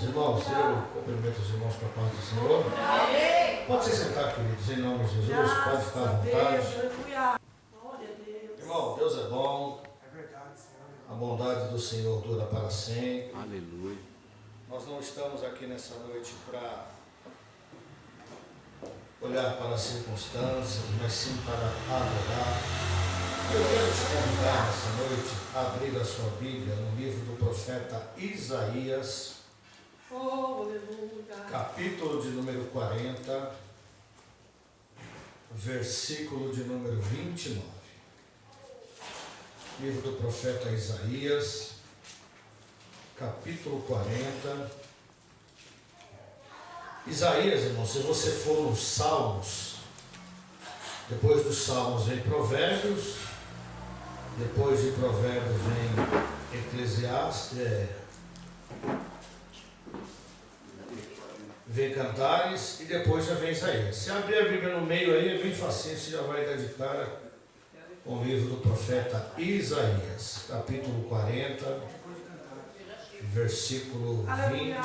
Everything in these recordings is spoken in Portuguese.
Irmãos, eu cumprimento os irmãos com a paz do Senhor. Amém. Pode se sentar, queridos, em nome de Jesus. Pode ficar à vontade. Irmão, Deus é bom. É verdade, Senhor. A bondade do Senhor dura para sempre. Aleluia. Nós não estamos aqui nessa noite para olhar para as circunstâncias, mas sim para adorar. Eu quero te convidar nessa noite a abrir a sua Bíblia no livro do profeta Isaías, capítulo de número 40, versículo de número 29. Livro do profeta Isaías, capítulo 40. Isaías, irmão, se você for nos Salmos, depois dos Salmos vem Provérbios, depois de Provérbios vem Eclesiastes, vem Cantares e depois já vem Isaías. Se abrir a Bíblia no meio aí é bem facinho, você já vai dar de cara com o livro do profeta Isaías, capítulo 40, versículo 29.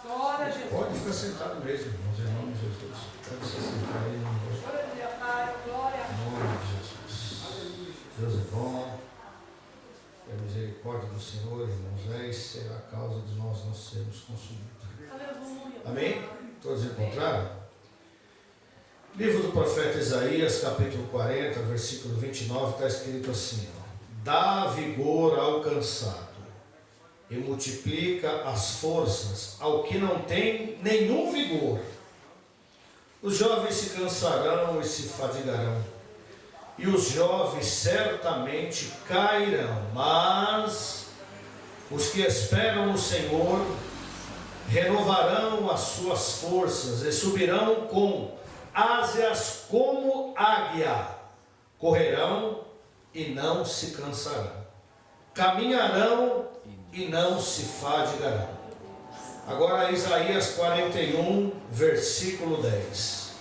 Glória a Jesus. Pode ficar sentado mesmo, irmãos, em nome de Jesus. Pode se sentar aí, irmão. Em nome de Jesus. Deus é bom. E a misericórdia do Senhor, irmãos, será a causa de nós não sermos consumidos. Aleluia. Amém? Todos encontraram? Livro do profeta Isaías, capítulo 40, versículo 29, está escrito assim: ó, dá vigor ao cansado e multiplica as forças ao que não tem nenhum vigor. Os jovens se cansarão e se fadigarão, e os jovens certamente cairão, mas os que esperam no Senhor renovarão as suas forças e subirão com asas como águia, correrão e não se cansarão, caminharão e não se fadigarão. Agora Isaías 41, versículo 10.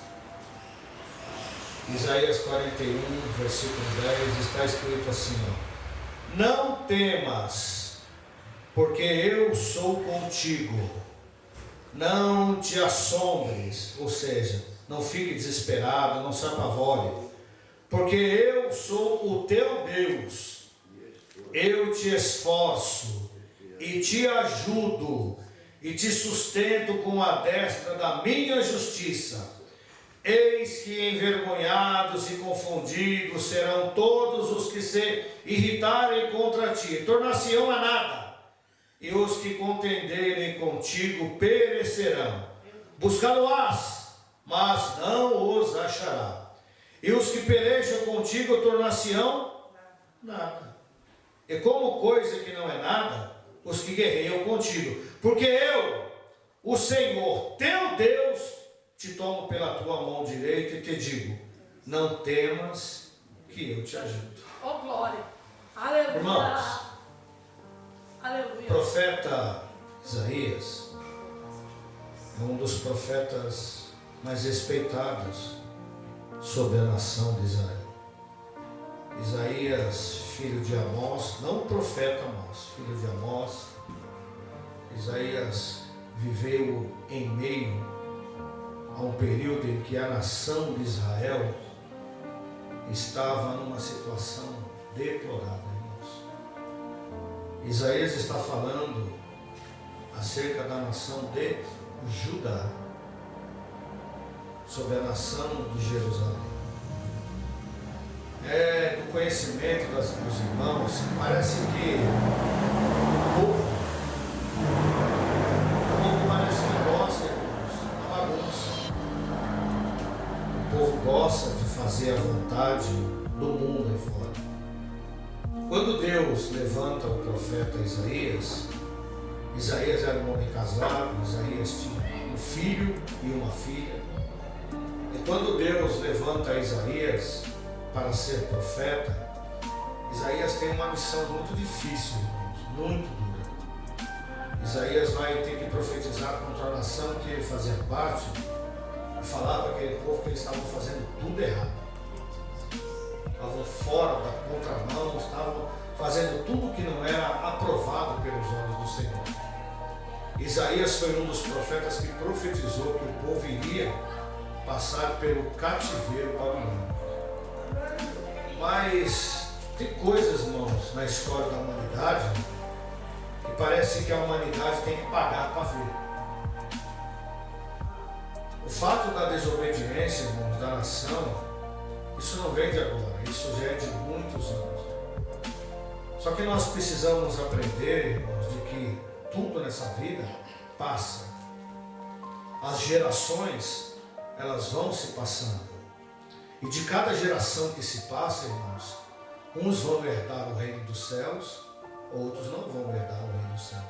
Isaías 41, versículo 10, está escrito assim, ó, não temas, porque eu sou contigo, não te assombres, ou seja, não fique desesperado, não se apavore, porque eu sou o teu Deus, eu te esforço e te ajudo e te sustento com a destra da minha justiça. Eis que envergonhados e confundidos serão todos os que se irritarem contra ti, tornar-se-ão a nada, e os que contenderem contigo perecerão. Buscá-lo-ás, mas não os achará, e os que pelejam contigo tornar-se-ão nada. E como coisa que não é nada, os que guerreiam contigo, porque eu, o Senhor, teu Deus, te tomo pela tua mão direita e te digo, não temas, que eu te ajudo. Oh, glória. Aleluia. Irmãos, aleluia. O profeta Isaías é um dos profetas mais respeitados sobre a nação de Israel. Isaías, filho de Amós, não o profeta Amós, filho de Amós. Isaías viveu em meio a um período em que a nação de Israel estava numa situação deplorável, irmãos. Isaías está falando acerca da nação de Judá, sobre a nação de Jerusalém. Do conhecimento dos irmãos, parece que o povo parece que gosta, irmãos, da bagunça. O povo gosta de fazer a vontade do mundo aí fora. Quando Deus levanta o profeta Isaías, Isaías era um homem casado, Isaías tinha um filho e uma filha. E quando Deus levanta Isaías para ser profeta, Isaías tem uma missão muito difícil, irmãos, muito dura. Isaías vai ter que profetizar contra a nação que ele fazia parte e falar para aquele povo que eles estavam fazendo tudo errado. Estavam fora da contramão, estavam fazendo tudo que não era aprovado pelos olhos do Senhor. Isaías foi um dos profetas que profetizou que o povo iria passar pelo cativeiro babilônico. Mas tem coisas, irmãos, na história da humanidade que parece que a humanidade tem que pagar para ver. O fato da desobediência, irmãos, da nação, isso não vem de agora, isso já é de muitos anos. Só que nós precisamos aprender, irmãos, de que tudo nessa vida passa. As gerações, elas vão se passando. E de cada geração que se passa, irmãos, uns vão herdar o reino dos céus, outros não vão herdar o reino dos céus.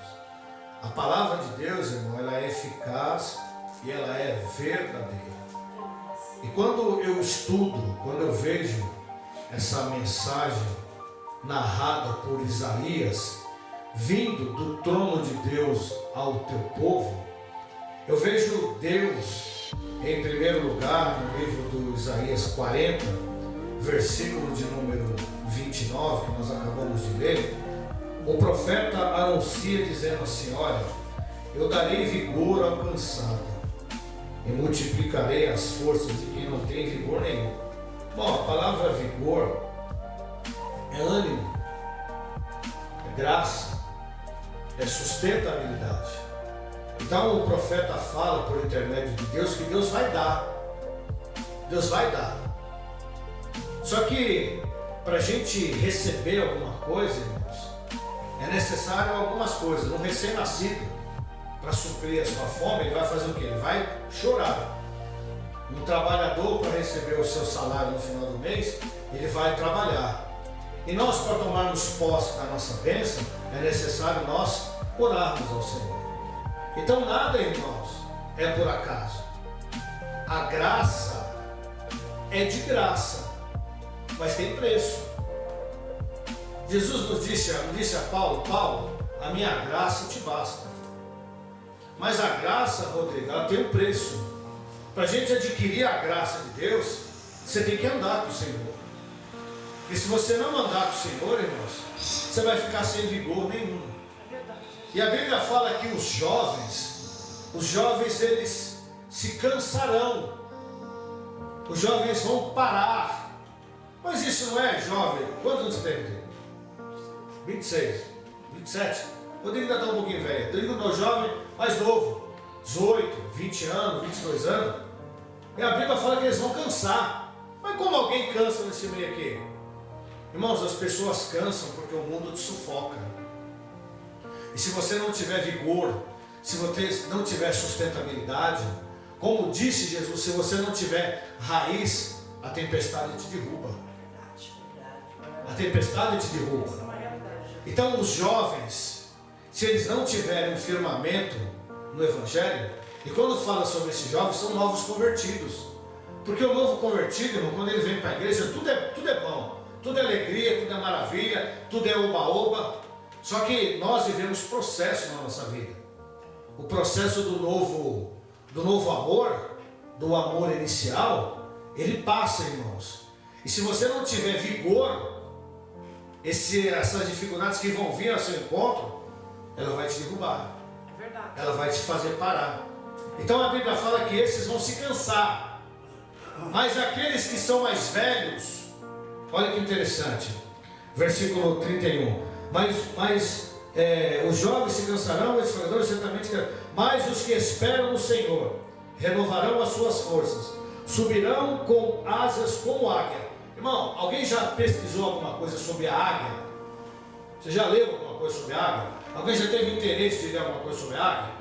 A palavra de Deus, irmão, ela é eficaz e ela é verdadeira. E quando eu estudo, quando eu vejo essa mensagem narrada por Isaías, vindo do trono de Deus ao teu povo, eu vejo Deus, em primeiro lugar, no livro do Isaías 40, versículo de número 29, que nós acabamos de ler, o profeta anuncia dizendo assim: olha, eu darei vigor ao cansado e multiplicarei as forças de quem não tem vigor nenhum. Bom, a palavra vigor é ânimo, é graça, é sustentabilidade. Então o profeta fala por intermédio de Deus que Deus vai dar. Deus vai dar. Só que para a gente receber alguma coisa, irmãos, é necessário algumas coisas. Um recém-nascido, para suprir a sua fome, ele vai fazer o quê? Ele vai chorar. Um trabalhador, para receber o seu salário no final do mês, ele vai trabalhar. E nós, para tomarmos posse da nossa bênção, é necessário nós orarmos ao Senhor. Então nada, irmãos, é por acaso. A graça é de graça, mas tem preço. Jesus nos disse a Paulo: Paulo, a minha graça te basta. Mas a graça, Rodrigo, ela tem um preço. Para a gente adquirir a graça de Deus, você tem que andar com o Senhor. E se você não andar com o Senhor, irmãos, você vai ficar sem vigor nenhum. E a Bíblia fala que os jovens eles se cansarão. Os jovens vão parar. Mas isso não é jovem. Quantos anos tem? 26, 27. Rodrigo ainda está um pouquinho velho. Rodrigo não é jovem, mais novo. 18, 20 anos, 22 anos. E a Bíblia fala que eles vão cansar. Mas como alguém cansa nesse meio aqui? Irmãos, as pessoas cansam porque o mundo te sufoca. E se você não tiver vigor, se você não tiver sustentabilidade, como disse Jesus, se você não tiver raiz, a tempestade te derruba. A tempestade te derruba. Então os jovens, se eles não tiverem um firmamento no Evangelho, e quando fala sobre esses jovens, são novos convertidos. Porque o novo convertido, irmão, quando ele vem para a igreja, tudo é bom. Tudo é alegria, tudo é maravilha, tudo é oba-oba. Só que nós vivemos processo na nossa vida. O processo do novo amor, do amor inicial, ele passa, irmãos. E se você não tiver vigor, essas dificuldades que vão vir ao seu encontro, ela vai te derrubar. É verdade. Ela vai te fazer parar. Então a Bíblia fala que esses vão se cansar. Mas aqueles que são mais velhos, olha que interessante, versículo 31. Mas os jovens se cansarão, os esfregadores certamente cansarão. Mas os que esperam no Senhor renovarão as suas forças, subirão com asas como águia. Irmão, alguém já pesquisou alguma coisa sobre a águia? Você já leu alguma coisa sobre a águia? Alguém já teve interesse de ler alguma coisa sobre a águia?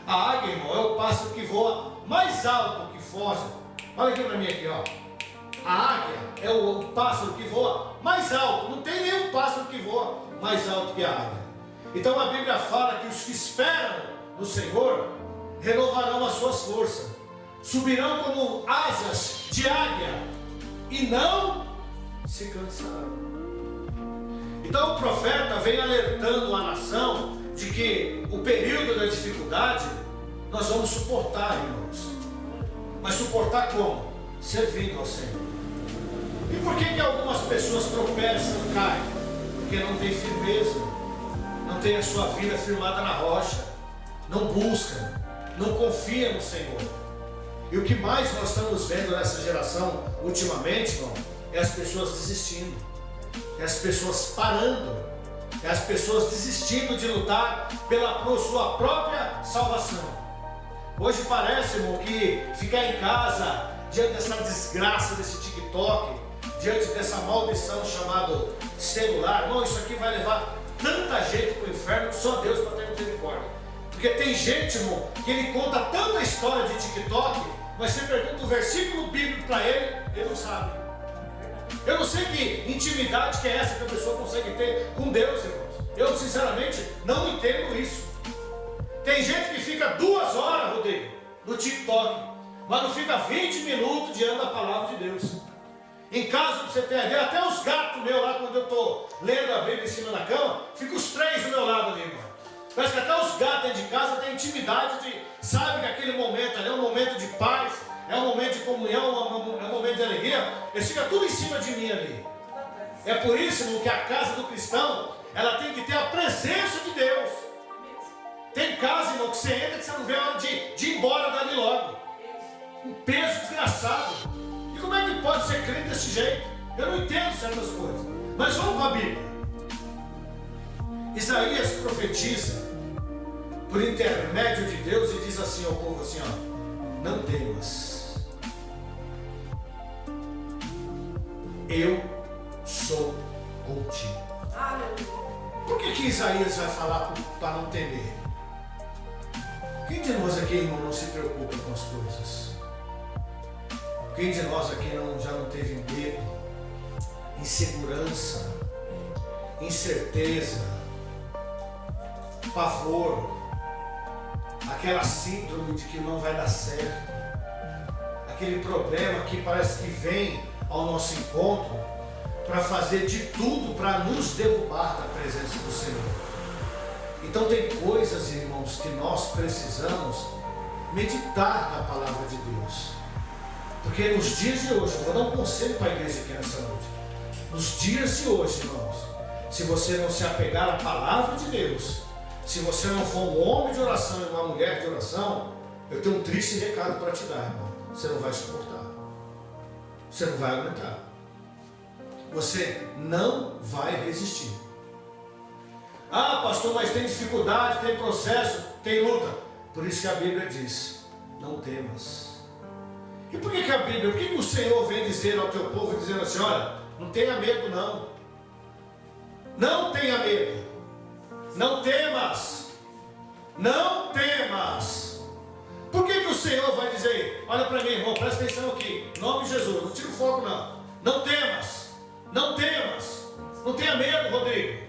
A águia, irmão, é o pássaro que voa mais alto que foge. Olha aqui para mim aqui, ó. A águia é o pássaro que voa mais alto. Não tem nenhum pássaro que voa mais alto que a águia. Então a Bíblia fala que os que esperam no Senhor renovarão as suas forças, subirão como asas de águia e não se cansarão. Então o profeta vem alertando a nação de que o período da dificuldade nós vamos suportar, irmãos. Mas suportar como? Servindo ao Senhor. E por que algumas pessoas tropeçam e caem? Porque não tem firmeza, não tem a sua vida firmada na rocha. não buscam, não confiam no Senhor. E o que mais nós estamos vendo nessa geração ultimamente, irmão, é as pessoas desistindo, é as pessoas parando, é as pessoas desistindo de lutar por sua própria salvação. Hoje parece, irmão, que ficar em casa diante dessa desgraça desse TikTok, diante dessa maldição chamada celular, irmão, isso aqui vai levar tanta gente para o inferno que só Deus para ter misericórdia. Porque tem gente, irmão, que ele conta tanta história de TikTok, mas você pergunta o versículo bíblico para ele, ele não sabe. Eu não sei que intimidade que é essa que a pessoa consegue ter com Deus, irmãos. Eu sinceramente não entendo isso. Tem gente que fica 2 horas, Rodrigo, no TikTok, mas não fica 20 minutos diante da palavra de Deus. Em casa, para você ter ideia, até os gatos meus lá, quando eu estou lendo a Bíblia em cima da cama, ficam os 3 do meu lado ali, irmão. Parece que até os gatos dentro de casa têm intimidade de, sabe que aquele momento ali é um momento de paz, é um momento de comunhão, é um momento de alegria. Eles ficam tudo em cima de mim ali. É por isso, irmão, que a casa do cristão, ela tem que ter a presença de Deus. Tem casa, irmão, que você entra que você não vê a hora de ir embora dali logo. Um peso desgraçado. E como é que pode ser crente desse jeito? Eu não entendo certas coisas. Mas vamos para a Bíblia. Isaías profetiza por intermédio de Deus e diz assim ao povo assim, ó: não temas, eu sou contigo. Por que Isaías vai falar para não temer? Quem de nós aqui, irmão, não se preocupa com as coisas? Quem de nós aqui já não teve medo, insegurança, incerteza, pavor, aquela síndrome de que não vai dar certo, aquele problema que parece que vem ao nosso encontro para fazer de tudo para nos derrubar da presença do Senhor? Então tem coisas, irmãos, que nós precisamos meditar na palavra de Deus. Porque nos dias de hoje, eu vou dar um conselho para a igreja aqui nessa noite. Nos dias de hoje, irmãos, se você não se apegar à palavra de Deus, se você não for um homem de oração e uma mulher de oração, eu tenho um triste recado para te dar, irmão. Você não vai suportar. Você não vai aguentar. Você não vai resistir. Ah, pastor, mas tem dificuldade, tem processo, tem luta. Por isso que a Bíblia diz: não temas. E por que a Bíblia, por que o Senhor vem dizer ao teu povo, dizendo assim: olha, não tenha medo não. Não tenha medo. Não temas. Não temas. Por que o Senhor vai dizer? Olha para mim, irmão, presta atenção aqui. Em nome de Jesus, não tira o foco não. Não temas. Não temas. Não tenha medo, Rodrigo.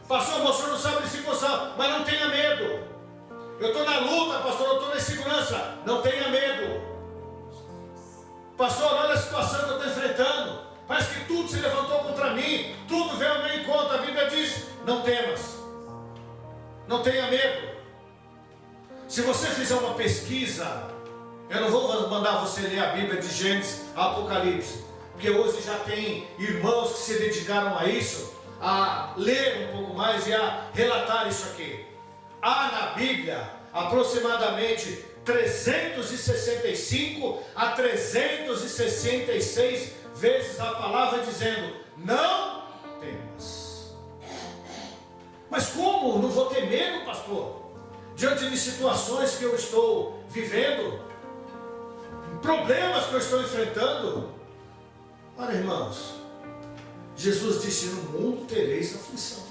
Pastor, o senhor não sabe de circunstância, mas não tenha medo. Eu estou na luta, pastor, eu estou na insegurança. Não tenha medo. Pastor, olha a situação que eu estou enfrentando. Parece que tudo se levantou contra mim. Tudo veio ao meu encontro. A Bíblia diz: não temas. Não tenha medo. Se você fizer uma pesquisa, eu não vou mandar você ler a Bíblia de Gênesis a Apocalipse, porque hoje já tem irmãos que se dedicaram a isso, a ler um pouco mais e a relatar isso aqui. Há na Bíblia aproximadamente 365 a 366 vezes a palavra dizendo: não temas. Mas como? Não vou ter medo, pastor? Diante de situações que eu estou vivendo, problemas que eu estou enfrentando. Olha, irmãos, Jesus disse: no mundo tereis aflição.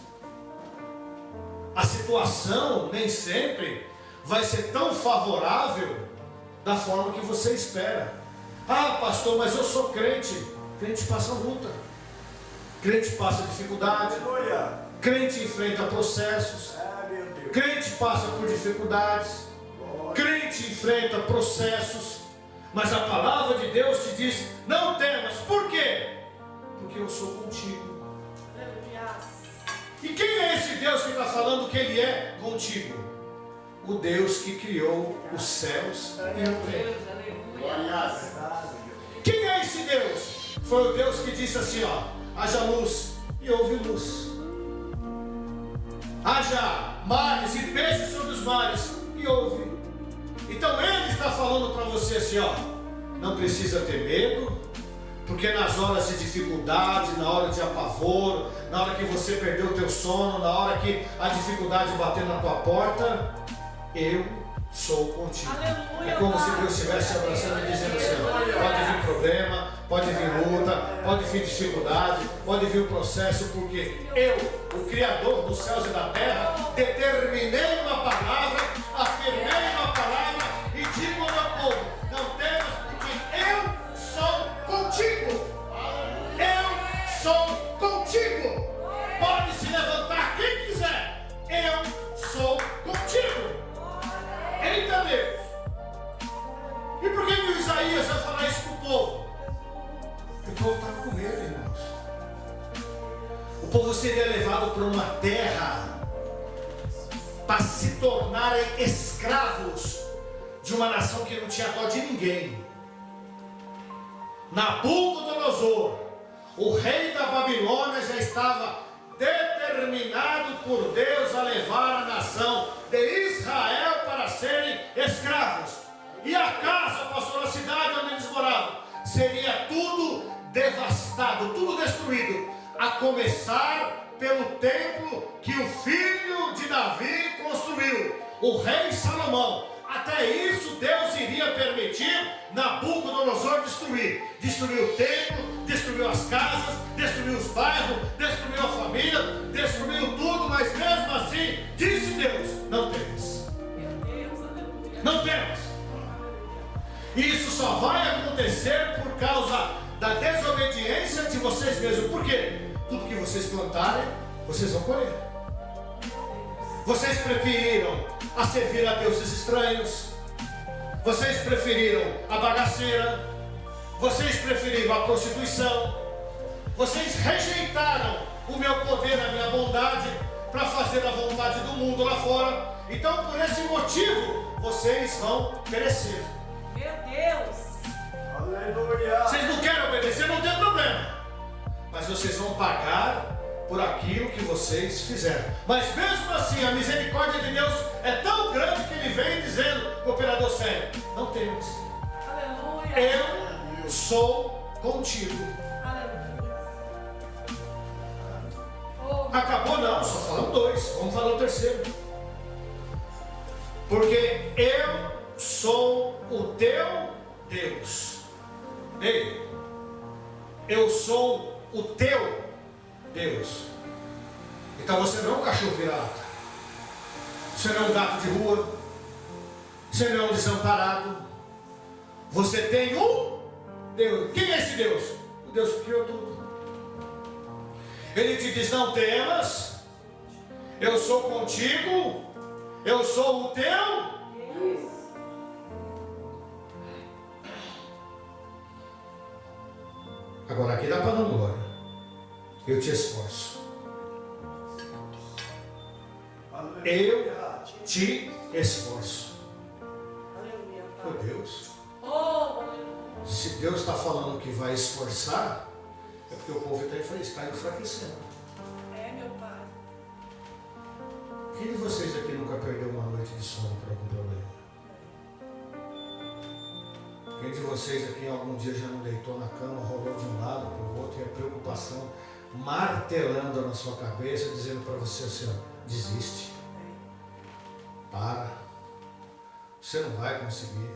A situação nem sempre vai ser tão favorável da forma que você espera. Ah, pastor, mas eu sou crente. Crente passa luta, crente passa dificuldade, crente enfrenta processos, crente passa por dificuldades, crente enfrenta processos. Mas a palavra de Deus te diz: não temas. Por quê? Porque eu sou contigo. E quem é esse Deus que está falando que Ele é contigo? O Deus que criou os céus e a terra. Quem é esse Deus? Foi o Deus que disse assim, ó: haja luz e houve luz. Haja mares e peixes sobre os mares e falando para você assim, ó, não precisa ter medo, porque nas horas de dificuldade, na hora de apavoro, na hora que você perdeu o teu sono, na hora que a dificuldade bater na tua porta, eu sou contigo. Aleluia, É como se Pai. Deus estivesse te abraçando e dizendo assim, pode vir problema, pode vir luta, pode vir dificuldade, pode vir processo, porque eu, o Criador dos céus e da terra, determinei uma palavra, afirmei uma palavra e digo ao meu povo, não temas, porque eu sou contigo. Eu sou contigo. Pode se levantar quem quiser. Eu sou contigo. Eita Deus! E por que o Isaías vai falar isso para o povo? Porque o povo estava com medo, irmãos. O povo seria levado para uma terra para se tornarem escravos de uma nação que não tinha dó de ninguém. Nabucodonosor, o rei da Babilônia, já estava determinado por Deus a levar a nação de Israel para serem escravos. E a casa, pastor, a cidade onde eles moravam, seria tudo devastado, tudo destruído, a começar pelo templo que o filho de Davi construiu, o rei Salomão. Até isso Deus iria permitir Nabucodonosor destruir. Destruiu o templo, destruiu as casas, destruiu os bairros, destruiu a família, destruiu tudo, mas mesmo assim, disse Deus, não temas. Não temas. E isso só vai acontecer por causa da desobediência de vocês mesmos. Por quê? Tudo que vocês plantarem, vocês vão colher. Vocês preferiram a servir a deuses estranhos. Vocês preferiram a bagaceira. Vocês preferiram a prostituição. Vocês rejeitaram o meu poder, a minha bondade, para fazer a vontade do mundo lá fora. Então, por esse motivo, vocês vão perecer. Meu Deus! Aleluia! Vocês não querem obedecer, não tem problema. Mas vocês vão pagar por aquilo que vocês fizeram. Mas mesmo assim, a misericórdia de Deus é tão grande que Ele vem dizendo, cooperador sério, não temas. Aleluia! Eu sou contigo. Aleluia! Oh, Acabou não, só falamos dois. Vamos falar o terceiro. Porque eu sou o teu Deus. Ei, eu sou o teu Deus. Então você não é um cachorro virado. Você não é um gato de rua. Você não é um desamparado. Você tem um Deus. Quem é esse Deus? O Deus que criou tudo. Ele te diz, não temas. Eu sou contigo. Eu sou o teu. Agora aqui dá para dar glória. Eu te esforço. Eu te esforço. aleluia! Meu Deus. Oh, aleluia! Se Deus está falando que vai esforçar, é porque o povo está enfraquecendo. É, meu Pai. Quem de vocês aqui nunca perdeu uma noite de sono por algum problema? Quem de vocês aqui algum dia já não deitou na cama, rolou de um lado para o outro e a preocupação martelando na sua cabeça, dizendo para você assim, ó, desiste. Para. Você não vai conseguir.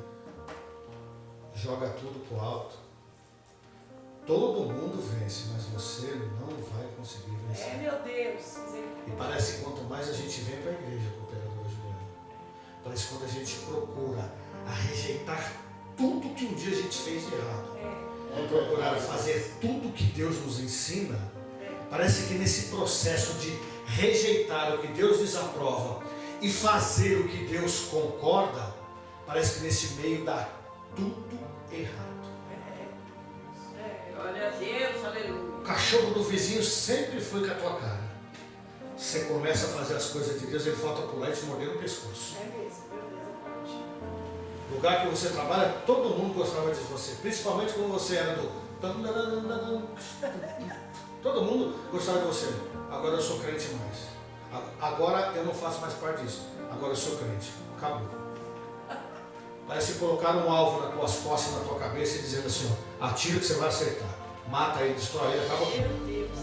Joga tudo pro alto. Todo mundo vence, mas você não vai conseguir É, vencer. meu Deus! E parece que quanto mais a gente vem para a igreja, cooperadora Juliana, parece que quando a gente procura a rejeitar tudo que um dia a gente fez de errado, e procurar fazer tudo que Deus nos ensina, parece que nesse processo de rejeitar o que Deus desaprova e fazer o que Deus concorda, parece que nesse meio dá tudo errado. Glória a Deus, aleluia! O cachorro do vizinho sempre foi com a tua cara. Você começa a fazer as coisas de Deus, ele falta pular e te morder no pescoço. É mesmo, meu Deus, é forte. No lugar que você trabalha, todo mundo gostava de você, principalmente quando você era do... Todo mundo gostava de você. Agora eu sou crente mais. Agora eu não faço mais parte disso. Agora eu sou crente. Acabou. Parece que colocaram um alvo nas tuas costas, na tua cabeça, e dizendo assim, ó, atira que você vai acertar. Mata ele, destrói ele, acaba com ele. Meu Deus.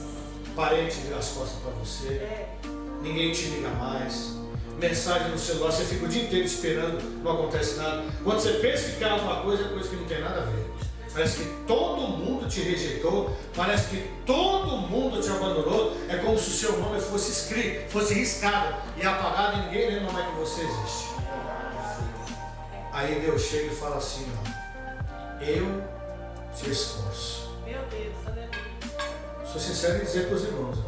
Parente vira as costas para você. É. Ninguém te liga mais. Mensagem no celular, você fica o dia inteiro esperando, não acontece nada. Quando você pensa que quer alguma coisa, é coisa que não tem nada a ver. Parece que todo mundo te rejeitou, parece que todo mundo te abandonou. É como se o seu nome fosse escrito, fosse riscado e apagado e ninguém lembra mais que você existe. Aí Deus chega e fala assim, ó, eu te esforço. Meu Deus, aleluia. Sou sincero em dizer para os irmãos,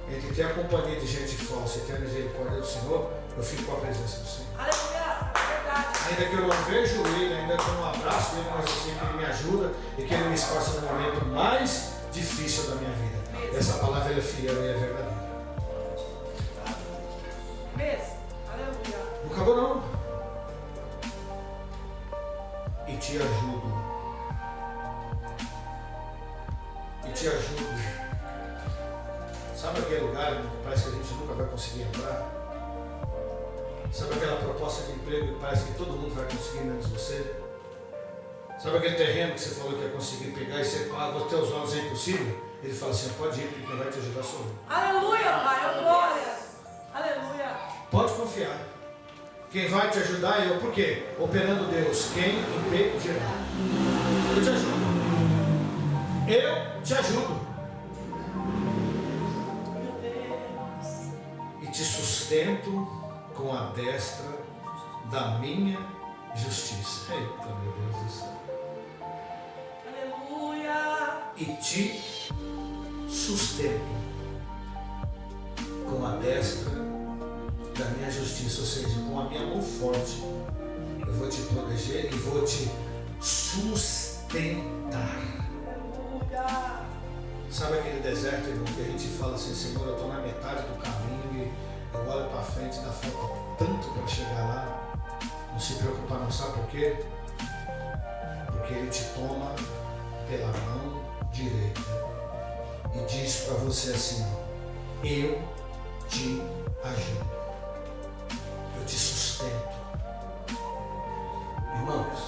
entre ter a companhia de gente falsa e ter a misericórdia do Senhor, eu fico com a presença do Senhor. Aleluia, verdade. Ainda que eu não vejo ele, ainda que eu não abraço ele, mas eu sei que ele me ajuda e que ele me esforça no momento mais difícil da minha vida. Essa palavra é fiel e é verdadeira. Mesmo, aleluia. Não acabou não. E te ajudo. E te ajudo. Sabe aquele lugar que parece que a gente nunca vai conseguir entrar? Sabe aquela proposta de emprego que parece que todo mundo vai conseguir menos você? Sabe aquele terreno que você falou que ia conseguir pegar e você, aos teus olhos é impossível? Ele fala assim, pode ir, porque quem vai te ajudar sou eu. Aleluia, Pai, glória. Aleluia. Pode confiar. Quem vai te ajudar é eu. Por quê? Operando Deus. Quem impedirá? Eu te ajudo. Eu te ajudo. E te sustento com a destra da minha justiça. Eita, meu Deus do céu. Aleluia. E te sustento com a destra da minha justiça, ou seja, com a minha mão forte. Eu vou te proteger e vou te sustentar. Aleluia. Sabe aquele deserto, irmão, que a gente fala assim, Senhor, eu estou na metade do caminho e eu olho para frente, dá falta tanto para chegar lá. Não se preocupa não, sabe por quê? Porque Ele te toma pela mão direita e diz para você assim, eu te ajudo, eu te sustento. Irmãos,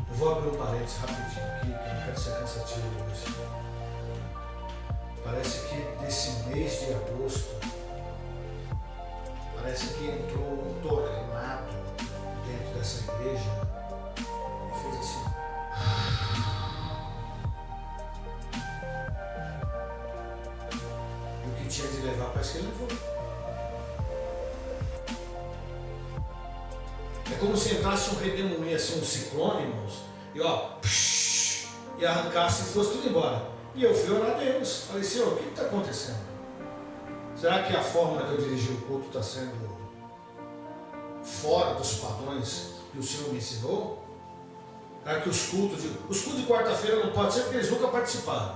eu vou abrir um parênteses rapidinho aqui, que eu não quero ser cansativo hoje. Parece que nesse mês de agosto, parece que entrou um tornado dentro dessa igreja e fez assim. E o que tinha de levar, parece que ele levou. É como se entrasse um redemoinho, assim, um ciclone, irmãos, e ó, e arrancasse e fosse tudo embora. E eu fui orar a Deus. Falei, Senhor, o que está acontecendo? Será que a forma de eu dirigir o culto está sendo fora dos padrões que o Senhor me ensinou? Será que os cultos de quarta-feira não pode ser porque eles nunca participaram?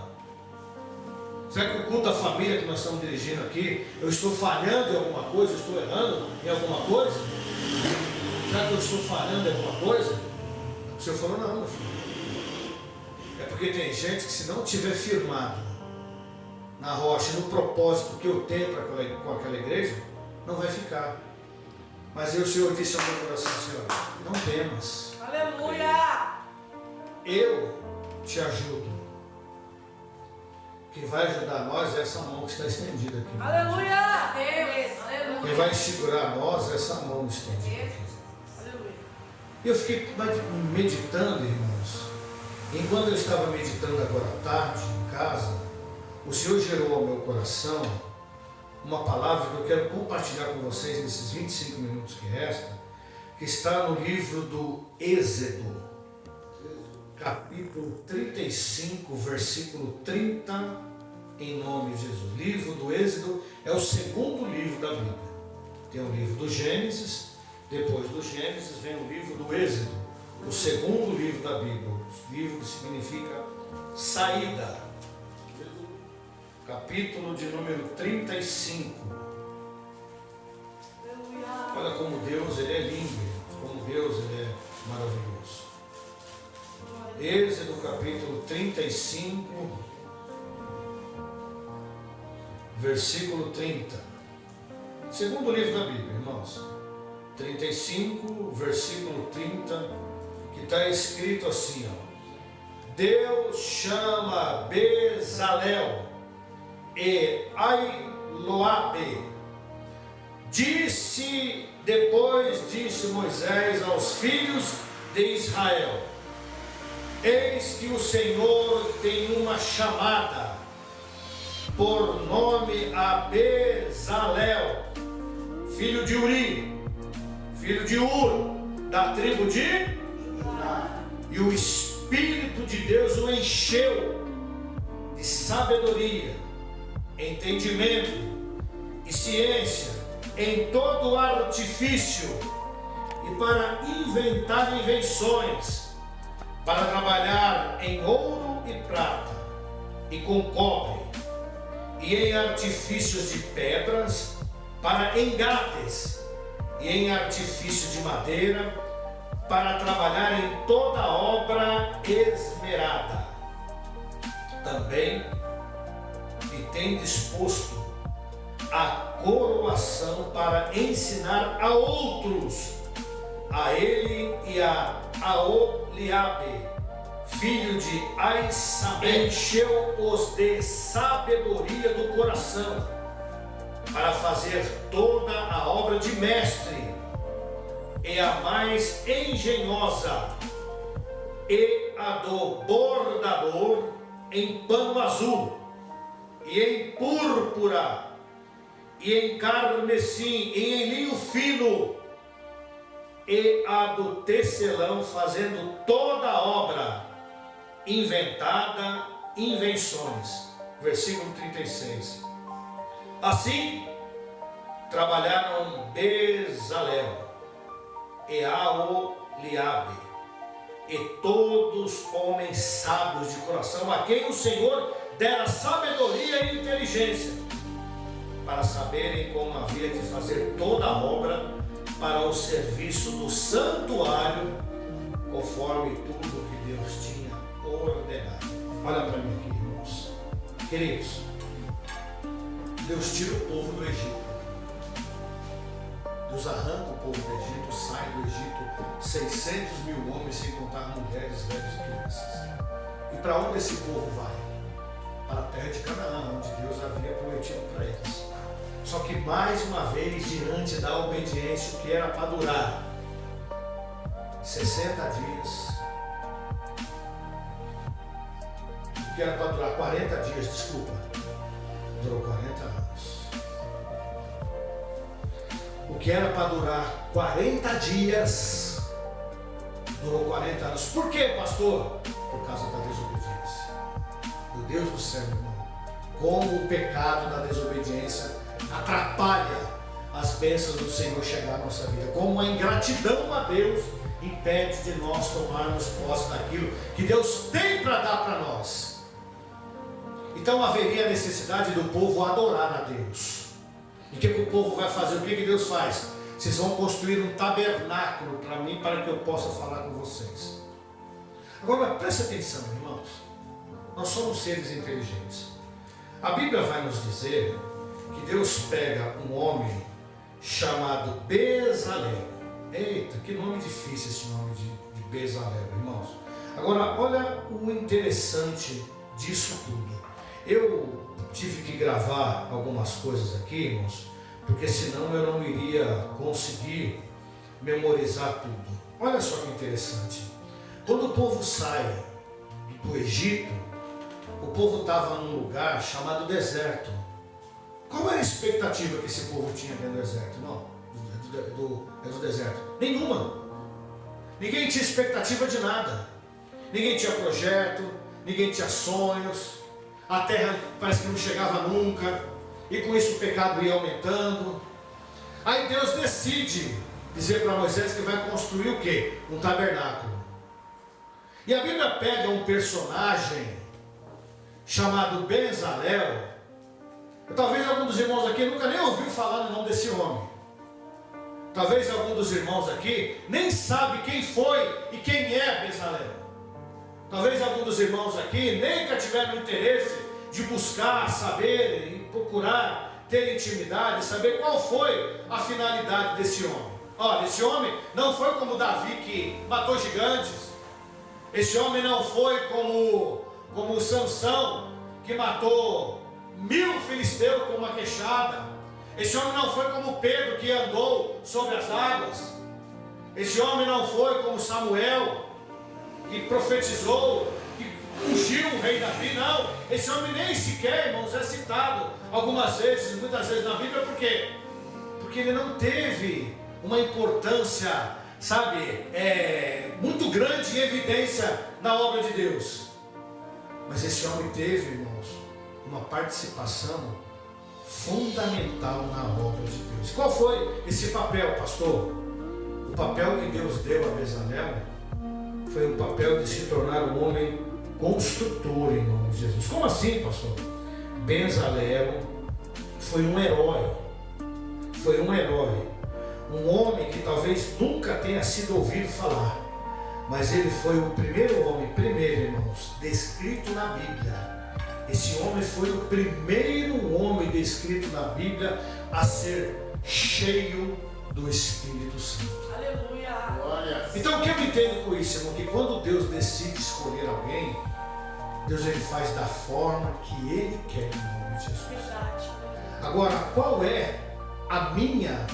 Será que o culto da família que nós estamos dirigindo aqui, eu estou falhando em alguma coisa, eu estou errando em alguma coisa? Será que eu estou falhando em alguma coisa? O Senhor falou, não, meu filho. É porque tem gente que se não tiver firmado na rocha, no propósito que eu tenho com aquela igreja, não vai ficar. Mas o Senhor disse ao meu coração, Senhor, não temas. Aleluia. Eu te ajudo. Quem vai ajudar nós é essa mão que está estendida aqui. Aleluia. Deus. Aleluia. Quem vai segurar nós é essa mão estendida aqui. Aleluia. E eu fiquei meditando, irmãos. Enquanto eu estava meditando agora à tarde, em casa, o Senhor gerou ao meu coração uma palavra que eu quero compartilhar com vocês nesses 25 minutos que restam, que está no livro do Êxodo, capítulo 35, versículo 30, em nome de Jesus. O livro do Êxodo é o segundo livro da Bíblia. Tem o livro do Gênesis, depois do Gênesis vem o livro do Êxodo, o segundo livro da Bíblia, o livro que significa saída. Capítulo de número 35. Olha como Deus ele é lindo, como Deus ele é maravilhoso. Êxodo capítulo 35, versículo 30. Segundo livro da Bíblia, irmãos. 30 35, versículo 30, que está escrito assim, ó. Deus chama Bezalel e Ailoabe. Depois disse Moisés aos filhos de Israel: eis que o Senhor tem uma chamada por nome a Bezalel, filho de Uri, filho de Ur, da tribo de Judá. E o Espírito de Deus o encheu de sabedoria, entendimento e ciência, em todo artifício, e para inventar invenções, para trabalhar em ouro e prata, e com cobre, e em artifícios de pedras, para engates, e em artifício de madeira, para trabalhar em toda obra esmerada. Também lhe tem disposto a coroação para ensinar a outros, a ele e a Aoliabe, filho de Aissabe. Encheu-os de sabedoria do coração, para fazer toda a obra de mestre, e a mais engenhosa, e a do bordador em pano azul, e em púrpura, e em carmesim, e em linho fino, e a do tecelão, fazendo toda a obra inventada, invenções. Versículo 36. Assim trabalharam Bezalel e Aoliabe, e todos homens sábios de coração, a quem o Senhor dera sabedoria e inteligência, para saberem como havia de fazer toda a obra para o serviço do santuário, conforme tudo que Deus tinha ordenado. Olha para mim aqui, irmãos. Queridos, Deus tira o povo do Egito. Deus arranca o povo do Egito, sai do Egito 600 mil homens, sem contar mulheres, velhos e crianças. E para onde esse povo vai? Para a terra de Canaã, onde Deus havia prometido para eles. Só que mais uma vez, diante da obediência, o que era para durar 60 dias, o que era para durar 40 dias, desculpa, durou 40 anos. O que era para durar 40 dias, durou 40 anos. Por quê, pastor? Por causa da desobediência. Meu Deus do céu, irmão, como o pecado da desobediência atrapalha as bênçãos do Senhor chegar à nossa vida, como a ingratidão a Deus impede de nós tomarmos posse daquilo que Deus tem para dar para nós. Então haveria a necessidade do povo adorar a Deus. E o que o povo vai fazer? O que Deus faz? Vocês vão construir um tabernáculo para mim, para que eu possa falar com vocês. Agora preste atenção, irmãos, nós somos seres inteligentes. A Bíblia vai nos dizer que Deus pega um homem chamado Bezalel. Eita, que nome difícil esse nome de Bezalel, irmãos. Agora, olha o interessante disso tudo. Eu tive que gravar algumas coisas aqui, irmãos, porque senão eu não iria conseguir memorizar tudo. Olha só que interessante. Quando o povo sai do Egito, o povo estava num lugar chamado deserto. Qual era a expectativa que esse povo tinha dentro do deserto? Não, do deserto. Nenhuma. Ninguém tinha expectativa de nada. Ninguém tinha projeto, ninguém tinha sonhos. A terra parece que não chegava nunca. E com isso o pecado ia aumentando. Aí Deus decide dizer para Moisés que vai construir o quê? Um tabernáculo. E a Bíblia pega um personagem chamado Bezalel. Talvez algum dos irmãos aqui nunca nem ouviu falar no nome desse homem. Talvez algum dos irmãos aqui nem sabe quem foi e quem é Bezalel. Talvez algum dos irmãos aqui nem tiveram interesse de buscar, saber e procurar ter intimidade, saber qual foi a finalidade desse homem. Olha, esse homem não foi como Davi que matou gigantes. Esse homem não foi como Sansão que matou 1000 filisteus com uma queixada. Esse homem não foi como Pedro que andou sobre as águas. Esse homem não foi como Samuel que profetizou, que ungiu o rei Davi. Não, esse homem nem sequer, irmãos, é citado algumas vezes, muitas vezes na Bíblia. Por quê? Porque ele não teve uma importância, sabe, muito grande em evidência na obra de Deus. Mas esse homem teve, irmãos, uma participação fundamental na obra de Deus. Qual foi esse papel, pastor? O papel que Deus deu a Bezalel foi o papel de se tornar um homem construtor em nome de Jesus. Como assim, pastor? Bezalel foi um herói. Foi um herói. Um homem que talvez nunca tenha sido ouvido falar. Mas ele foi o primeiro homem, irmãos, descrito na Bíblia. Esse homem foi o primeiro homem descrito na Bíblia a ser cheio do Espírito Santo. Aleluia. Então o que eu entendo com isso, irmão? Que quando Deus decide escolher alguém, Deus ele faz da forma que Ele quer em nome de Jesus. Verdade. Agora, qual é a minha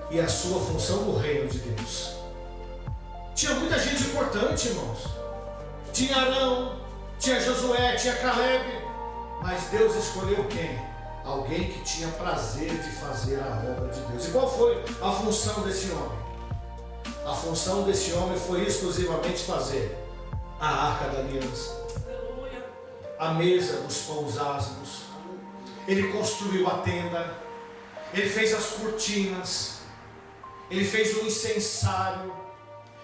e a sua função no reino de Deus? Tinha muita gente importante, irmãos. Tinha Arão, tinha Josué, tinha Caleb. Mas Deus escolheu quem? Alguém que tinha prazer de fazer a obra de Deus. E qual foi a função desse homem? A função desse homem foi exclusivamente fazer a arca da aliança, Aleluia. a mesa dos pães ázimos. Ele construiu a tenda, ele fez as cortinas, ele fez o incensário.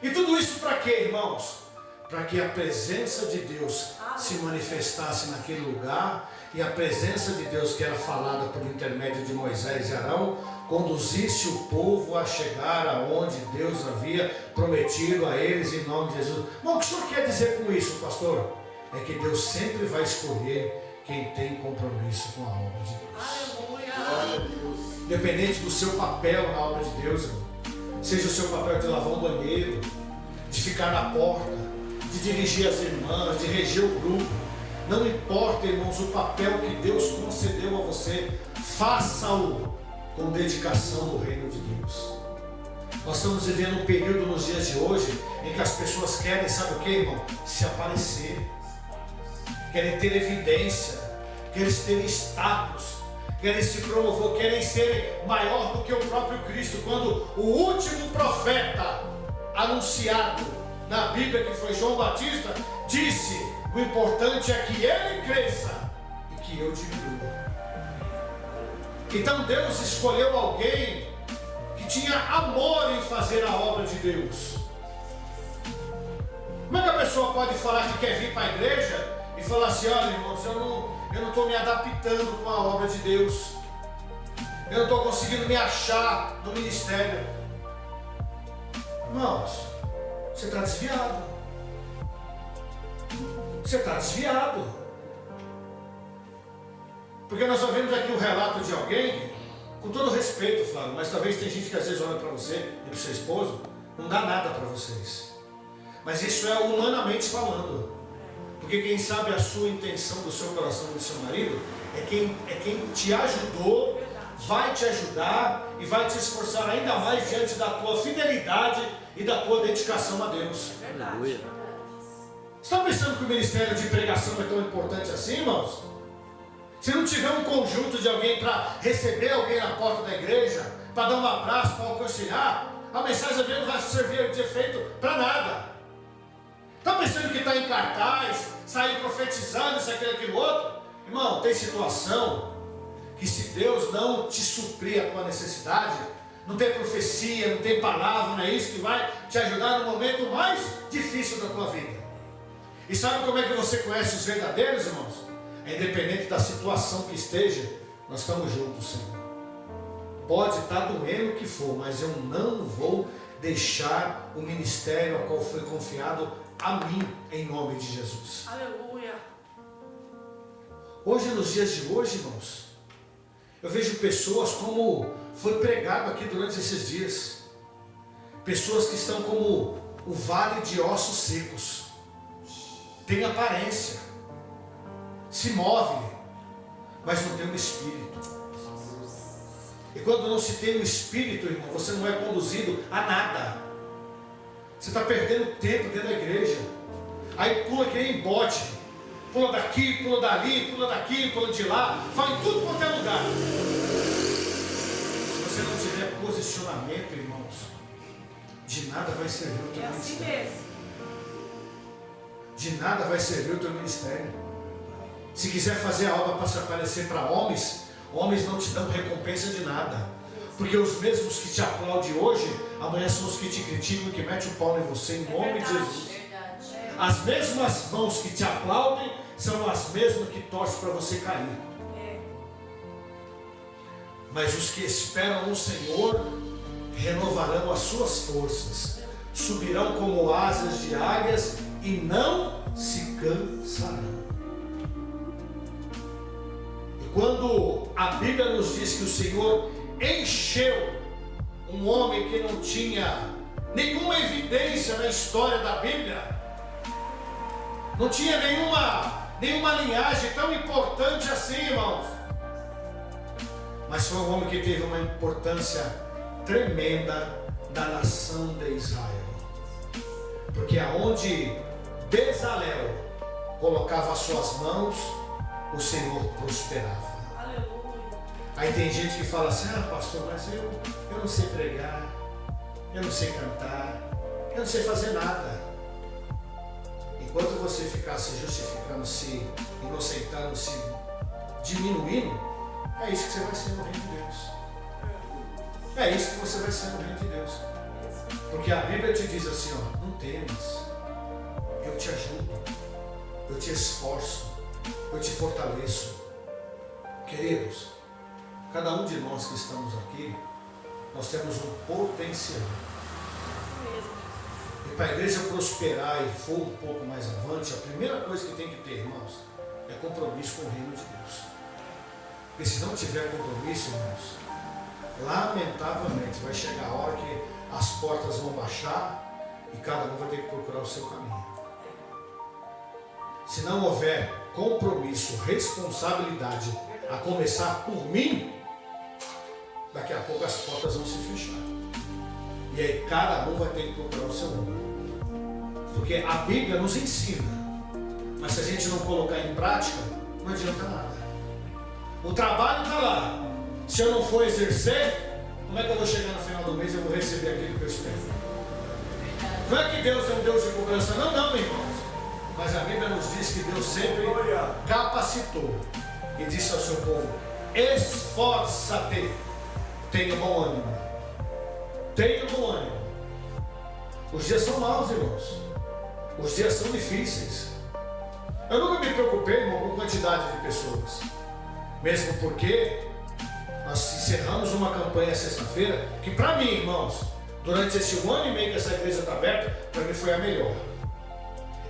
E tudo isso para quê, irmãos? Para que a presença de Deus se manifestasse naquele lugar, e a presença de Deus que era falada por intermédio de Moisés e Arão conduzisse o povo a chegar aonde Deus havia prometido a eles em nome de Jesus. Bom, o que o senhor quer dizer com isso, pastor? É que Deus sempre vai escolher quem tem compromisso com a obra de Deus. Aleluia. Independente do seu papel na obra de Deus, irmão. Seja o seu papel de lavar um banheiro, de ficar na porta, de dirigir as irmãs, de reger o grupo. Não importa, irmãos, o papel que Deus concedeu a você, faça-o com dedicação no reino de Deus. Nós estamos vivendo um período nos dias de hoje em que as pessoas querem, sabe o que, irmão? Se aparecer, querem ter evidência, querem ter status, querem se promover, querem ser maior do que o próprio Cristo. Quando o último profeta anunciado na Bíblia, que foi João Batista, disse: o importante é que ele cresça e que eu diminua. Então Deus escolheu alguém que tinha amor em fazer a obra de Deus. Como é que a pessoa pode falar que quer vir para a igreja e falar assim: olha, irmãos, eu não estou me adaptando com a obra de Deus, eu não estou conseguindo me achar no ministério? Irmãos, você está desviado. Você está desviado. Porque nós só vemos aqui o relato de alguém, com todo respeito, Flávio, mas talvez tem gente que às vezes olha para você e para o seu esposo, não dá nada para vocês. Mas isso é humanamente falando. Porque quem sabe a sua intenção do seu coração e do seu marido é quem te ajudou, vai te ajudar e vai te esforçar ainda mais diante da tua fidelidade e da tua dedicação a Deus. Verdade. Você está pensando que o ministério de pregação é tão importante assim, irmãos? Se não tiver um conjunto de alguém para receber alguém na porta da igreja, para dar um abraço, para aconselhar, a mensagem às vezes não vai servir de efeito para nada. Está pensando que está em cartaz, sair profetizando, isso, aquilo, outro? Irmão, tem situação que se Deus não te suprir a tua necessidade, não tem profecia, não tem palavra, não é isso que vai te ajudar no momento mais difícil da tua vida. E sabe como é que você conhece os verdadeiros, irmãos? É independente da situação que esteja, nós estamos juntos, Senhor. Pode estar doendo o que for, mas eu não vou deixar o ministério ao qual foi confiado a mim, em nome de Jesus. Aleluia. Hoje, nos dias de hoje, irmãos, eu vejo pessoas como foi pregado aqui durante esses dias. Pessoas que estão como o vale de ossos secos. Tem aparência, se move, mas não tem um espírito. E quando não se tem um espírito, irmão, você não é conduzido a nada. Você está perdendo tempo dentro da igreja. Aí pula que nem bote. Pula daqui, pula dali, pula daqui, pula de lá. Vai em tudo quanto é lugar. Se você não tiver posicionamento, irmãos, de nada vai servir o teu É assim ministério. mesmo. De nada vai servir o teu ministério. Se quiser fazer a obra para se aparecer para homens, homens não te dão recompensa de nada. Porque os mesmos que te aplaudem hoje, amanhã são os que te criticam e que metem o pau em você, em nome de Jesus. As mesmas mãos que te aplaudem são as mesmas que torcem para você cair. Mas os que esperam no Senhor renovarão as suas forças, subirão como asas de águias e não se cansarão. E quando a Bíblia nos diz que o Senhor encheu um homem que não tinha nenhuma evidência na história da Bíblia, não tinha nenhuma linhagem tão importante assim, irmãos, mas foi um homem que teve uma importância tremenda da nação de Israel, porque aonde Bezalel colocava as suas mãos, o Senhor prosperava. Aleluia. Aí tem gente que fala assim: ah, pastor, mas eu não sei pregar, eu não sei cantar, eu não sei fazer nada. Enquanto você ficar se justificando, se inocentando, se diminuindo, é isso que você vai ser no reino de Deus. É isso que você vai ser no reino de Deus. Porque a Bíblia te diz assim, ó: não temas, eu te ajudo, eu te esforço, eu te fortaleço. Queridos, cada um de nós que estamos aqui, nós temos um potencial. E para a igreja prosperar e for um pouco mais avante, a primeira coisa que tem que ter, irmãos, é compromisso com o reino de Deus. Porque se não tiver compromisso, irmãos, lamentavelmente vai chegar a hora que as portas vão baixar e cada um vai ter que procurar o seu caminho. Se não houver compromisso, responsabilidade, a começar por mim, daqui a pouco as portas vão se fechar. E aí cada um vai ter que procurar o seu rumo. Porque a Bíblia nos ensina, mas se a gente não colocar em prática, não adianta nada. O trabalho está lá. Se eu não for exercer, como é que eu vou chegar no final do mês e eu vou receber aquilo que eu espero? Não é que Deus é um Deus de cobrança, não, irmãos. Mas a Bíblia nos diz que Deus sempre capacitou e disse ao seu povo: esforça-te, tenha bom ânimo. Tenha bom ânimo. Os dias são maus, irmãos. Os dias são difíceis. Eu nunca me preocupei, irmão, com quantidade de pessoas. Mesmo porque nós encerramos uma campanha sexta-feira que, para mim, irmãos, durante esse 1 ano e meio que essa igreja está aberta, para mim foi a melhor.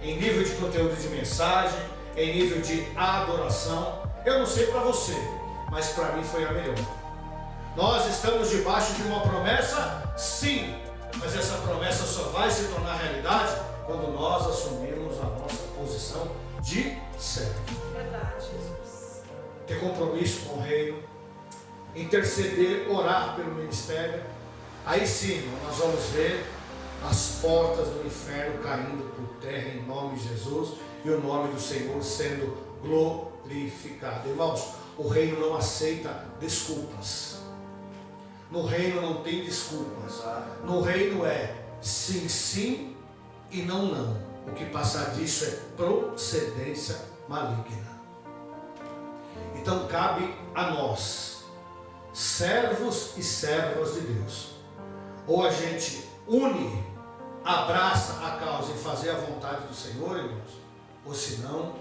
Em nível de conteúdo de mensagem, em nível de adoração. Eu não sei para você, mas para mim foi a melhor. Nós estamos debaixo de uma promessa, sim, mas essa promessa só vai se tornar realidade quando nós assumirmos a nossa posição de servo. Verdade, Jesus. Ter compromisso com o reino, interceder, orar pelo ministério. Aí sim, nós vamos ver as portas do inferno caindo por terra em nome de Jesus e o nome do Senhor sendo glorificado. Irmãos, o reino não aceita desculpas. No reino não tem desculpas. No reino é sim, sim e não, não. O que passar disso é procedência maligna. Então cabe a nós, servos e servas de Deus, ou a gente une, abraça a causa em fazer a vontade do Senhor, irmãos, ou senão,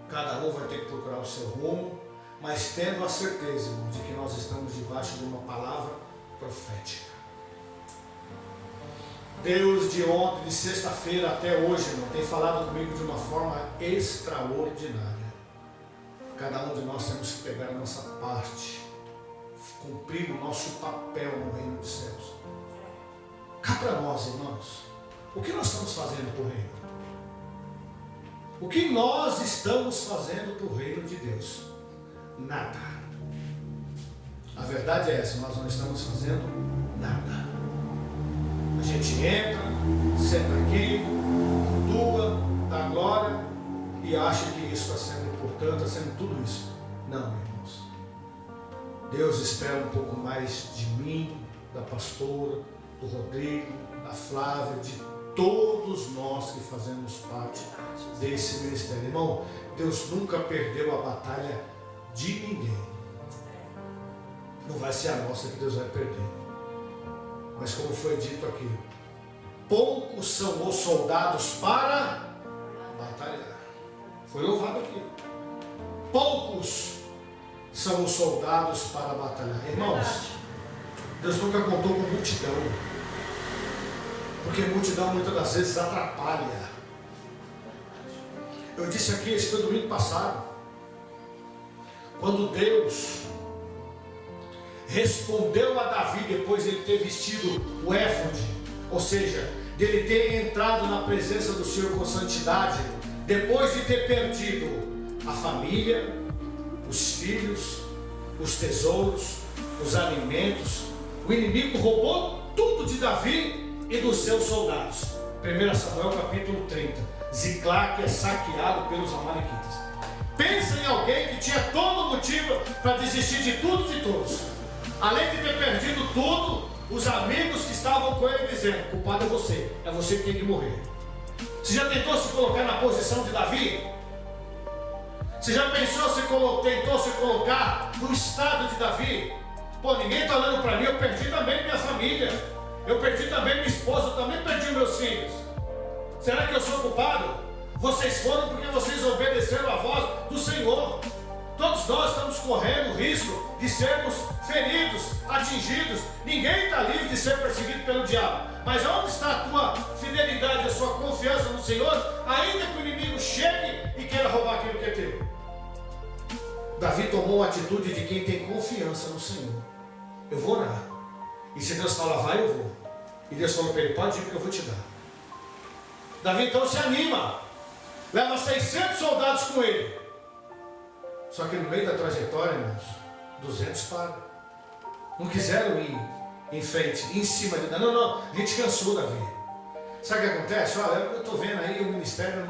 cada um vai ter que procurar o seu rumo, mas tendo a certeza, irmãos, de que nós estamos debaixo de uma palavra profética. Deus de ontem, de sexta-feira até hoje, irmão, tem falado comigo de uma forma extraordinária. Cada um de nós temos que pegar a nossa parte, cumprir o nosso papel no reino dos céus. para nós, irmãos, o que nós estamos fazendo para o reino? O que nós estamos fazendo para o reino de Deus? Nada. A verdade é essa, nós não estamos fazendo nada. A gente entra, senta aqui, cultua, dá glória e acha que isso está sendo importante, está sendo tudo isso. Não, irmãos. Deus espera um pouco mais de mim, da pastora, do Rodrigo, da Flávia, de todos nós que fazemos parte desse ministério. Irmão, Deus nunca perdeu a batalha de ninguém. Não vai ser a nossa que Deus vai perder. Mas como foi dito aqui, poucos são os soldados para batalhar. Foi louvado aqui. Poucos são os soldados para batalhar. Irmãos, Deus nunca contou com multidão. Porque multidão muitas das vezes atrapalha. Eu disse aqui, esse foi domingo passado, quando Deus respondeu a Davi depois de ele ter vestido o éfode, ou seja, dele ter entrado na presença do Senhor com santidade, depois de ter perdido a família, os filhos, os tesouros, os alimentos, o inimigo roubou tudo de Davi e dos seus soldados. 1 Samuel capítulo 30. Ziclague é saqueado pelos amalequitas. Pensa em alguém que tinha todo motivo para desistir de tudo e de todos. Além de ter perdido tudo, os amigos que estavam com ele dizendo: culpado é você que tem que morrer. Você já tentou se colocar na posição de Davi? Você já tentou se colocar no estado de Davi? Pô, ninguém está olhando para mim, eu perdi também minha família, eu perdi também minha esposa, eu também perdi meus filhos. Será que eu sou culpado? Vocês foram porque vocês obedeceram a voz do Senhor. Todos nós estamos correndo o risco de sermos feridos, atingidos. Ninguém está livre de ser perseguido pelo diabo. Mas onde está a tua fidelidade, a sua confiança no Senhor, ainda que o inimigo chegue e queira roubar aquilo que é teu? Davi tomou a atitude de quem tem confiança no Senhor. Eu vou orar. E se Deus fala, vai, eu vou. E Deus falou para ele, pode ir porque eu vou te dar. Davi então se anima. Leva 600 soldados com ele. Só que no meio da trajetória, irmãos, 200 param. Não quiseram ir em frente, em cima de... Não, a gente cansou, Davi. Sabe o que acontece? Olha, eu estou vendo aí, o ministério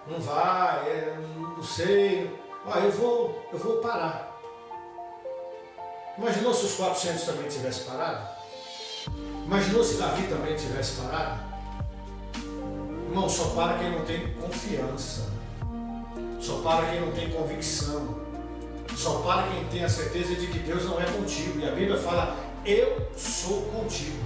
não vai, não sei. Olha, eu vou parar. Imaginou se os 400 também tivessem parado? Imaginou se Davi também tivesse parado? Irmão, só para quem não tem confiança. Só para quem não tem convicção. Só para quem tem a certeza de que Deus não é contigo. E a Bíblia fala, eu sou contigo.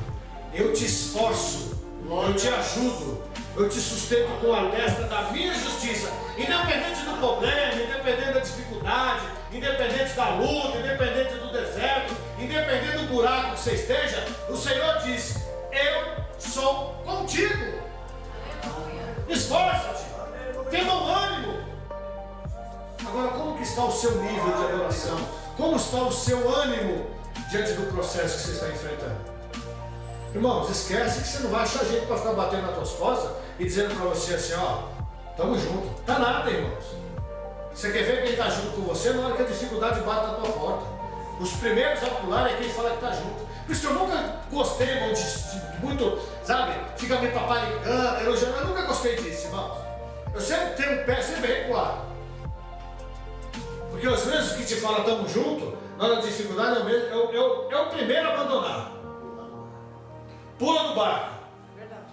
Eu te esforço. Eu te ajudo. Eu te sustento com a destra da minha justiça. Independente do problema, independente da dificuldade, independente da luta, independente do deserto, independente do buraco que você esteja, o Senhor diz, eu sou contigo. Esforça-te. Tenha um ânimo. Agora, como que está o seu nível de adoração? Como está o seu ânimo diante do processo que você está enfrentando? Irmãos, esquece que você não vai achar jeito para ficar batendo nas tuas costas e dizendo para você assim, ó, tamo junto. Tá nada, irmãos. Você quer ver quem está junto com você na hora que a dificuldade bate na tua porta. Os primeiros a pular é quem fala que está junto. Por isso que eu nunca gostei, irmão, de muito, sabe, fica me paparicando, elogiando. Eu nunca gostei disso, irmãos. Eu sempre tenho um pé sempre recuado. Porque os mesmos que te falam tamo junto, na hora da dificuldade é o primeiro a abandonar. Pula do barco. Verdade.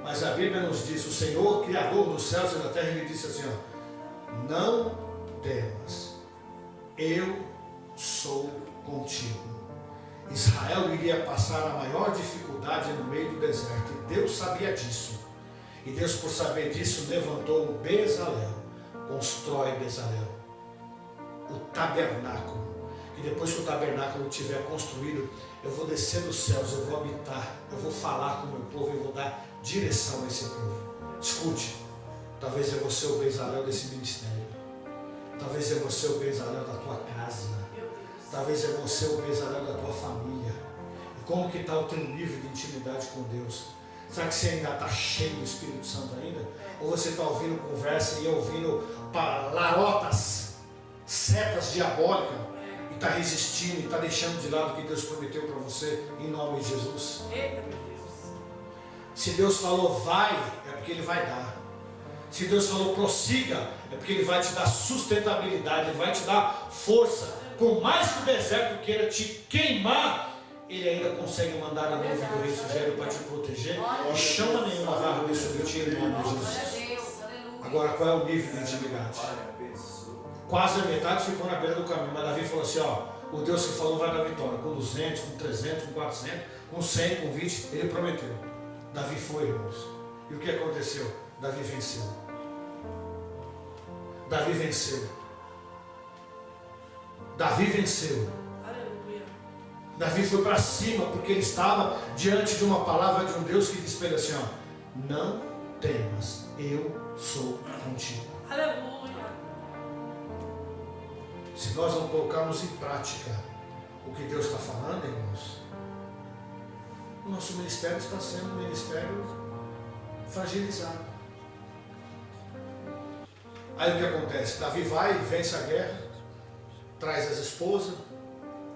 Mas a Bíblia nos diz, o Senhor, Criador dos céus e da terra, ele disse assim, ó, não temas, eu sou contigo. Israel iria passar a maior dificuldade no meio do deserto, e Deus sabia disso. E Deus, por saber disso, levantou o Bezalel, constrói Bezalel, o tabernáculo. E depois que o tabernáculo estiver construído, eu vou descer dos céus, eu vou habitar, eu vou falar com o meu povo, eu vou dar direção a esse povo. Escute, talvez é você o Bezalel desse ministério, talvez é você o Bezalel da tua casa, talvez é você o Bezalel da tua família, Como que está o teu nível de intimidade com Deus? Será que você ainda está cheio do Espírito Santo ainda? Ou você está ouvindo conversa e ouvindo larotas, setas diabólicas, e está resistindo, e está deixando de lado o que Deus prometeu para você, em nome de Jesus? Eita, meu Deus. Se Deus falou vai, é porque Ele vai dar. Se Deus falou prossiga, é porque Ele vai te dar sustentabilidade, Ele vai te dar força. Por mais que o deserto queira te queimar, Ele ainda consegue mandar a nuvem do refrigério para te proteger. E chama nenhuma vaga de sobre ti em nome de Jesus. Agora, qual é o nível de intimidade? Quase a metade ficou na beira do caminho, mas Davi falou assim, ó, o Deus que falou vai dar vitória, com 200, com 300, com 400, com 100, com 20, Ele prometeu. Davi foi, irmãos. E o que aconteceu? Davi venceu. Davi venceu. Davi venceu. Aleluia. Davi foi para cima, porque ele estava diante de uma palavra de um Deus que disse para ele assim, ó, não temas, eu sou contigo. Aleluia. Se nós não colocarmos em prática o que Deus está falando, irmãos, o nosso ministério está sendo um ministério fragilizado. Aí o que acontece? Davi vai, vence a guerra, traz as esposas,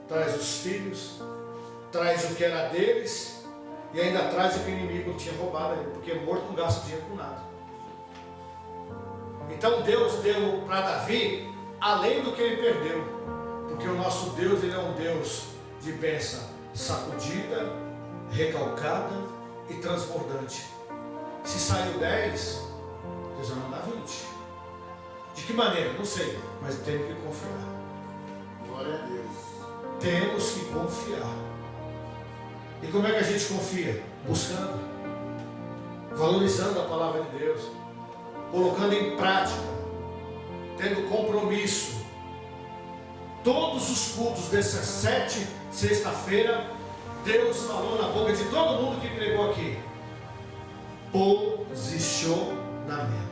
traz os filhos, traz o que era deles e ainda traz o que o inimigo tinha roubado ele, porque morto não gasta dinheiro com nada. Então Deus deu para Davi além do que ele perdeu, porque o nosso Deus, ele é um Deus de bênção sacudida, recalcada e transbordante. Se saiu 10, Deus vai mandar 20. De que maneira? Não sei, mas temos que confiar. Glória a Deus. Temos que confiar. E como é que a gente confia? Buscando, valorizando a palavra de Deus, colocando em prática, tendo compromisso. Todos os cultos dessas 7 sexta-feira, Deus falou na boca de todo mundo que pregou aqui. Posicionamento.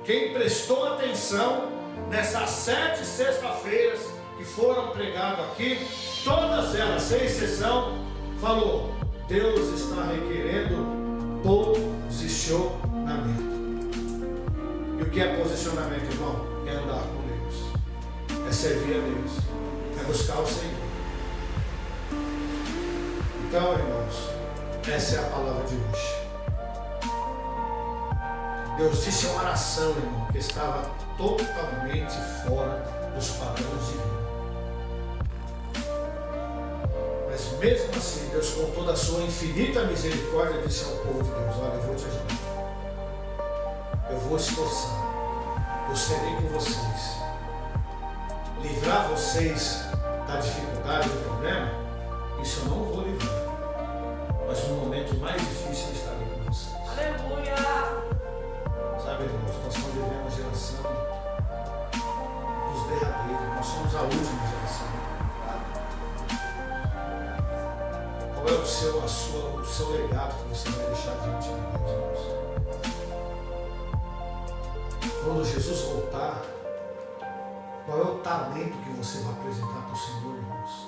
Quem prestou atenção nessas 7 sexta-feiras que foram pregadas aqui, todas elas, sem exceção, falou: Deus está requerendo posicionamento. E o que é posicionamento, irmão? É andar com Deus, é servir a Deus, é buscar o Senhor. Então, irmãos, essa é a palavra de hoje. Deus disse uma oração, irmão, que estava totalmente fora dos padrões divinos. Mas mesmo assim, Deus, com toda a sua infinita misericórdia, disse ao povo de Deus: olha, eu vou te ajudar. Eu vou esforçar. Eu serei com vocês. Livrar vocês da dificuldade, do problema, isso eu não vou livrar. Mas no momento mais difícil eu estarei com vocês. Aleluia. Sabe, irmãos, nós estamos vivendo a geração dos derradeiros. Nós somos a última geração. Qual é o seu legado que você vai deixar diante de Deus, irmãos? Quando Jesus voltar, qual é o talento que você vai apresentar para o Senhor, irmãos?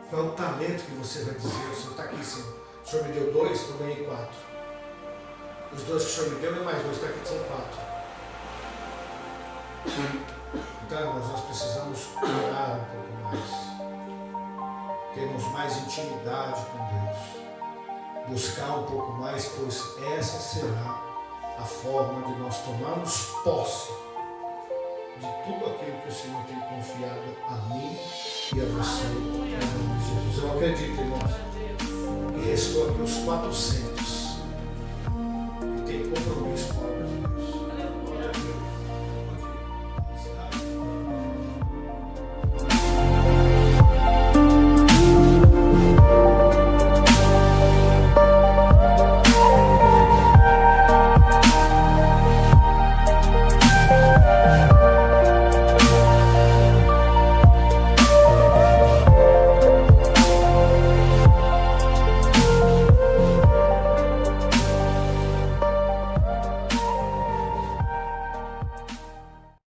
Qual é o talento que você vai dizer? O Senhor está aqui, Senhor. O Senhor me deu 2, eu ganhei 4. Os 2 que o Senhor me deu e mais 2, está aqui, são 4. Então, irmãos, nós precisamos orar um pouco mais. Termos mais intimidade com Deus. Buscar um pouco mais, pois essa será a forma de nós tomarmos posse de tudo aquilo que o Senhor tem confiado a mim e a você, em nome de Jesus. Eu acredito, irmãos, que restou aqui os 400 que tem compromisso com